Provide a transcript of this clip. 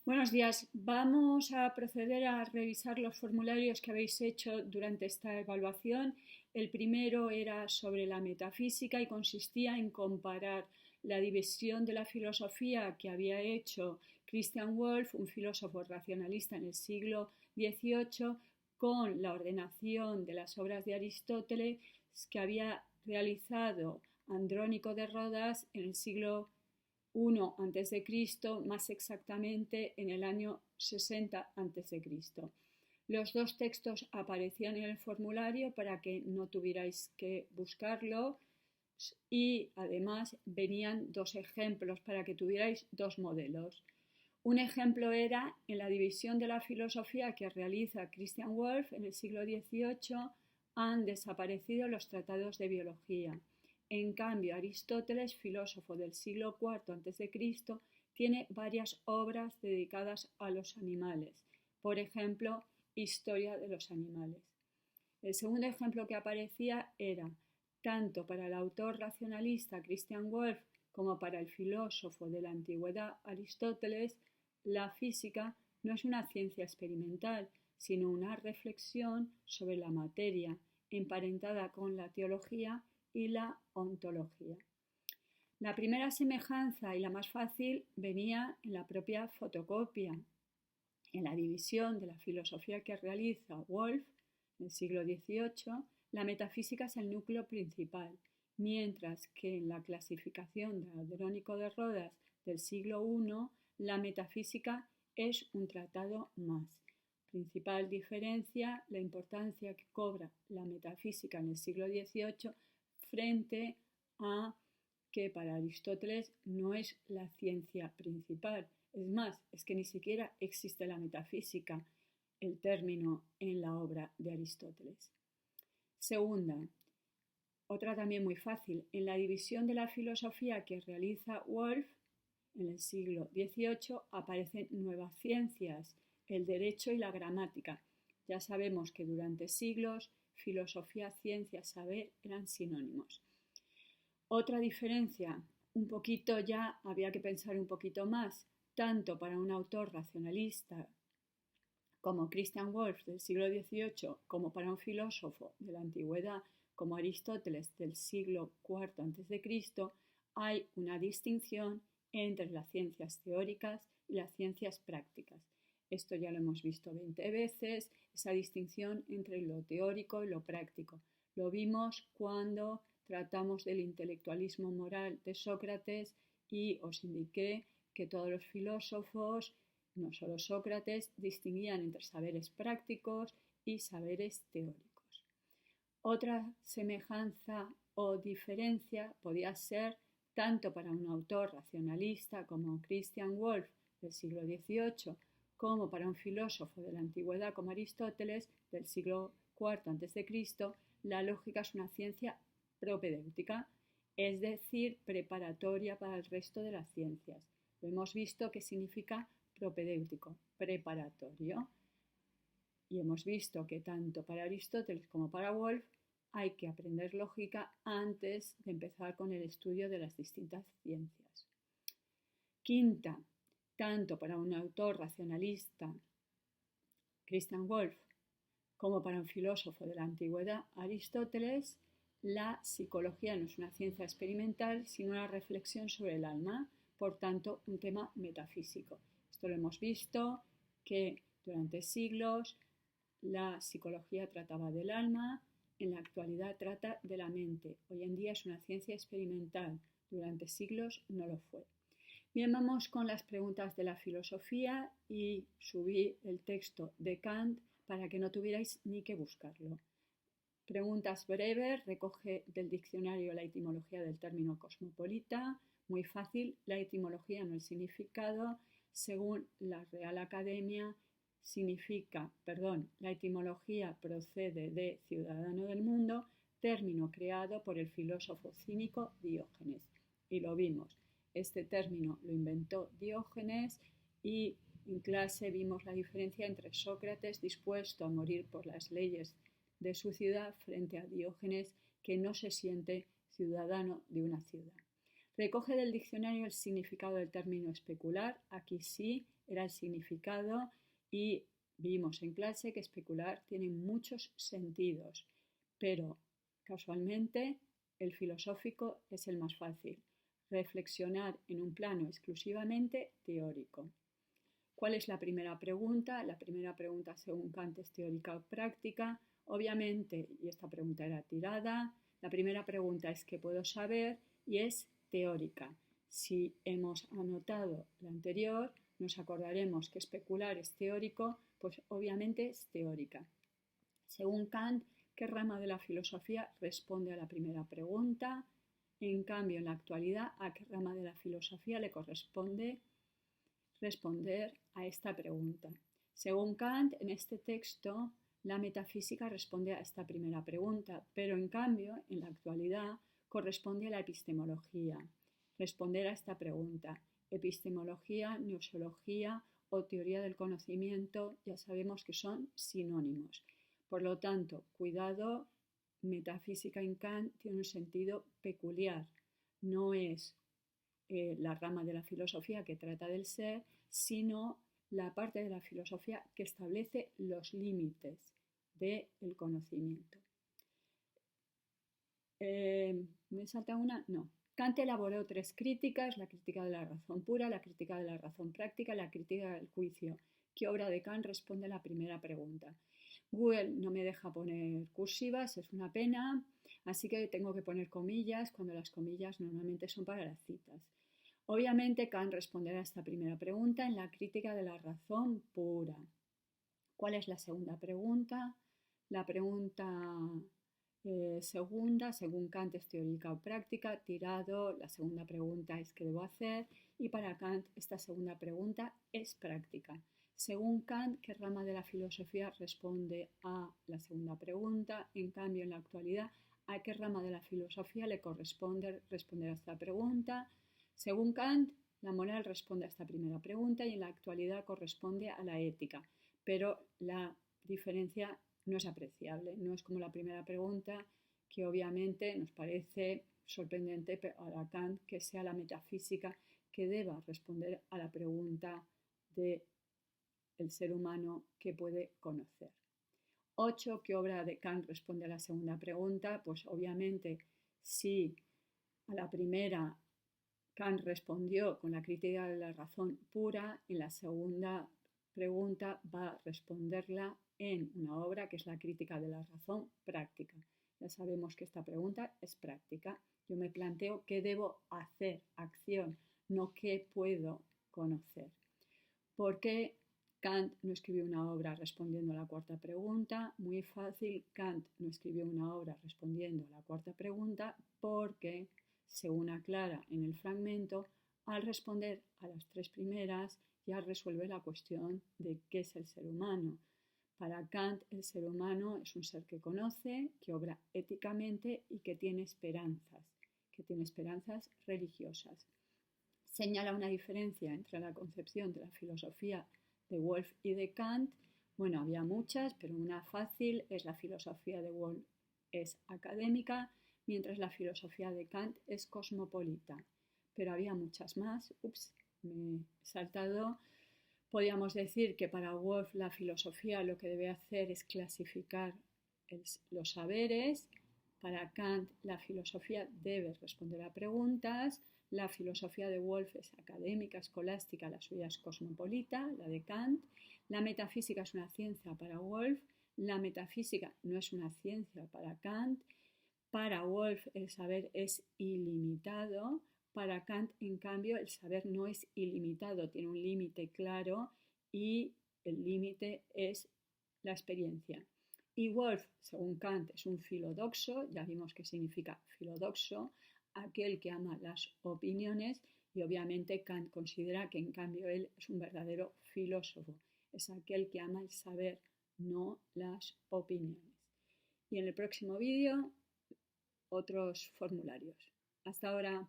Buenos días. Vamos a proceder a revisar los formularios que habéis hecho durante esta evaluación. El primero era sobre la metafísica y consistía en comparar la división de la filosofía que había hecho Christian Wolff, un filósofo racionalista en el siglo XVIII, con la ordenación de las obras de Aristóteles que había realizado Andrónico de Rodas en el siglo I a.C., más exactamente en el año 60 a.C. Los dos textos aparecían en el formulario para que no tuvierais que buscarlo y además venían dos ejemplos para que tuvierais dos modelos. Un ejemplo era en la división de la filosofía que realiza Christian Wolff en el siglo XVIII han desaparecido los tratados de biología. En cambio, Aristóteles, filósofo del siglo IV a.C., tiene varias obras dedicadas a los animales. Por ejemplo, Historia de los animales. El segundo ejemplo que aparecía era, tanto para el autor racionalista Christian Wolff como para el filósofo de la antigüedad Aristóteles, la física no es una ciencia experimental, sino una reflexión sobre la materia, emparentada con la teología y la ontología. La primera semejanza y la más fácil venía en la propia fotocopia, en la división de la filosofía que realiza Wolff en el siglo XVIII. La metafísica es el núcleo principal, mientras que en la clasificación de Andrónico de Rodas del siglo I, la metafísica es un tratado más. Principal diferencia, la importancia que cobra la metafísica en el siglo XVIII frente a que para Aristóteles no es la ciencia principal. Es más, es que ni siquiera existe la metafísica, el término en la obra de Aristóteles. Segunda, otra también muy fácil, en la división de la filosofía que realiza Wolff en el siglo XVIII aparecen nuevas ciencias, el derecho y la gramática. Ya sabemos que durante siglos filosofía, ciencia, saber eran sinónimos. Otra diferencia, un poquito ya había que pensar un poquito más, tanto para un autor racionalista como Christian Wolff del siglo XVIII, como para un filósofo de la antigüedad como Aristóteles del siglo IV a.C., hay una distinción entre las ciencias teóricas y las ciencias prácticas. Esto ya lo hemos visto 20 veces, esa distinción entre lo teórico y lo práctico. Lo vimos cuando tratamos del intelectualismo moral de Sócrates y os indiqué que todos los filósofos, no solo Sócrates, distinguían entre saberes prácticos y saberes teóricos. Otra semejanza o diferencia podía ser tanto para un autor racionalista como Christian Wolff del siglo XVIII, como para un filósofo de la antigüedad como Aristóteles del siglo IV a.C., la lógica es una ciencia propedéutica, es decir, preparatoria para el resto de las ciencias. Lo hemos visto que significa propedéutico, preparatorio. Y hemos visto que tanto para Aristóteles como para Wolff hay que aprender lógica antes de empezar con el estudio de las distintas ciencias. Quinta, tanto para un autor racionalista, Christian Wolff, como para un filósofo de la antigüedad, Aristóteles, la psicología no es una ciencia experimental, sino una reflexión sobre el alma, por tanto, un tema metafísico. Esto lo hemos visto, que durante siglos la psicología trataba del alma, en la actualidad trata de la mente. Hoy en día es una ciencia experimental, durante siglos no lo fue. Bien, vamos con las preguntas de la filosofía y subí el texto de Kant para que no tuvierais ni que buscarlo. Preguntas breves, recoge del diccionario la etimología del término cosmopolita, muy fácil, la etimología no el significado, según la Real Academia la etimología procede de ciudadano del mundo, término creado por el filósofo cínico Diógenes. Y lo vimos, este término lo inventó Diógenes y en clase vimos la diferencia entre Sócrates dispuesto a morir por las leyes de su ciudad frente a Diógenes que no se siente ciudadano de una ciudad. Recoge del diccionario el significado del término especular, aquí sí, era el significado y vimos en clase que especular tiene muchos sentidos, pero casualmente el filosófico es el más fácil. Reflexionar en un plano exclusivamente teórico. ¿Cuál es la primera pregunta? La primera pregunta, según Kant, es teórica o práctica. Obviamente, y esta pregunta era tirada, la primera pregunta es ¿qué puedo saber? Y es teórica. Si hemos anotado la anterior, nos acordaremos que especular es teórico, pues obviamente es teórica. Según Kant, ¿qué rama de la filosofía responde a la primera pregunta? En cambio, en la actualidad, ¿a qué rama de la filosofía le corresponde responder a esta pregunta? Según Kant, en este texto, la metafísica responde a esta primera pregunta, pero en cambio, en la actualidad, corresponde a la epistemología responder a esta pregunta. Epistemología, gnoseología o teoría del conocimiento, ya sabemos que son sinónimos. Por lo tanto, cuidado, metafísica en Kant tiene un sentido peculiar. No es la rama de la filosofía que trata del ser, sino la parte de la filosofía que establece los límites del conocimiento. ¿Me salta una? No. Kant elaboró 3 críticas, la crítica de la razón pura, la crítica de la razón práctica, la crítica del juicio. ¿Qué obra de Kant responde a la primera pregunta? Google no me deja poner cursivas, es una pena, así que tengo que poner comillas cuando las comillas normalmente son para las citas. Obviamente Kant responderá a esta primera pregunta en la crítica de la razón pura. ¿Cuál es la segunda pregunta? La pregunta segunda, según Kant, es teórica o práctica. Tirado, la segunda pregunta es ¿qué debo hacer? Y para Kant esta segunda pregunta es práctica. Según Kant, ¿qué rama de la filosofía responde a la segunda pregunta? En cambio, en la actualidad, ¿a qué rama de la filosofía le corresponde responder a esta pregunta? Según Kant, la moral responde a esta primera pregunta y en la actualidad corresponde a la ética, pero la diferencia no es apreciable, no es como la primera pregunta, que obviamente nos parece sorprendente para Kant que sea la metafísica que deba responder a la pregunta del ser humano que puede conocer. 8. ¿Qué obra de Kant responde a la segunda pregunta? Pues obviamente si a la primera Kant respondió con la crítica de la razón pura, en la segunda pregunta va a responderla en una obra que es la crítica de la razón práctica. Ya sabemos que esta pregunta es práctica. Yo me planteo qué debo hacer, acción, no qué puedo conocer. ¿Por qué Kant no escribió una obra respondiendo a la cuarta pregunta? Muy fácil, Kant no escribió una obra respondiendo a la cuarta pregunta porque, según aclara en el fragmento, al responder a las 3 primeras ya resuelve la cuestión de qué es el ser humano. Para Kant, el ser humano es un ser que conoce, que obra éticamente y que tiene esperanzas religiosas. Señala una diferencia entre la concepción de la filosofía de Wolff y de Kant. Bueno, había muchas, pero una fácil es la filosofía de Wolff es académica, mientras la filosofía de Kant es cosmopolita. Pero había muchas más. Me he saltado. Podríamos decir que para Wolff la filosofía lo que debe hacer es clasificar los saberes. Para Kant la filosofía debe responder a preguntas. La filosofía de Wolff es académica, escolástica, la suya es cosmopolita, la de Kant. La metafísica es una ciencia para Wolff. La metafísica no es una ciencia para Kant. Para Wolff el saber es ilimitado. Para Kant, en cambio, el saber no es ilimitado, tiene un límite claro y el límite es la experiencia. Y Wolff, según Kant, es un filodoxo, ya vimos qué significa filodoxo, aquel que ama las opiniones, y obviamente Kant considera que en cambio él es un verdadero filósofo, es aquel que ama el saber, no las opiniones. Y en el próximo vídeo, otros formularios. Hasta ahora.